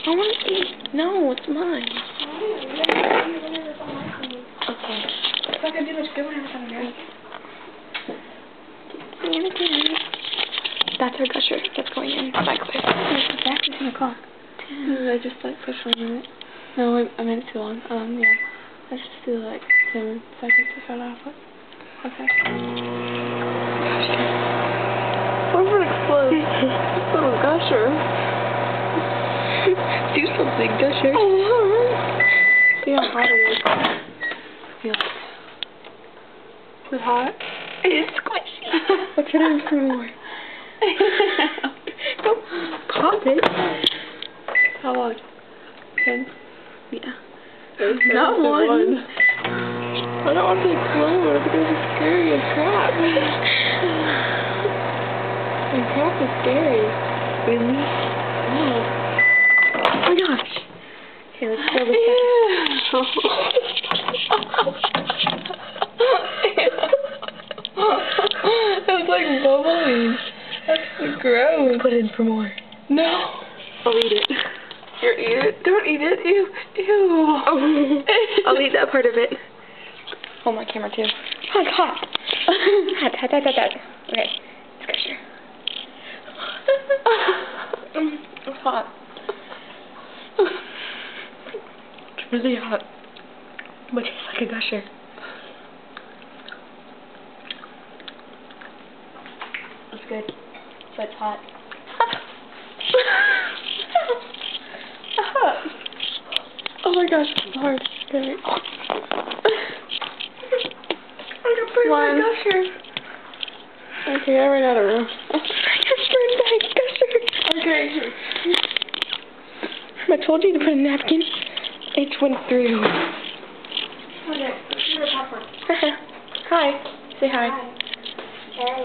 I want to see. No, it's mine. Okay. It's not going to do much good when it's on the ground. That's our gusher. That's going in. Bye, Claire. It's exactly 10 o'clock. 10. I just like pushed 1 minute. No, I meant too long. Yeah. Let's just do like 7 seconds to start off with. Okay. What if it explodes? This little gusher. Do something, gusher. See how hot it is. Feel it. Is it hot? It's squishy. Let's put it in for more. Don't pop it. How long? 10? Yeah. Not one. I don't want to explode because it's scary as crap. And crap is scary. Really? Yeah. Oh my gosh. Okay, let's fill this That was like bubbling. That's so gross. Put it in for more. No. I'll eat it. You're eat it? Don't eat it. Ew. Ew. Oh. I'll eat that part of it. Hold my camera too. Oh, it's hot. Hot. Okay. It's gusher. It's hot. It's really hot. But it's like a gusher. It's good. But it's hot. Oh my gosh, it's hard. Okay. I got burned by gusher. Okay, I ran out of room. I got burned by gusher. Okay. I told you to put a napkin. It went through. Okay, let's do a popcorn. Hi. Say hi. Hi. Hey.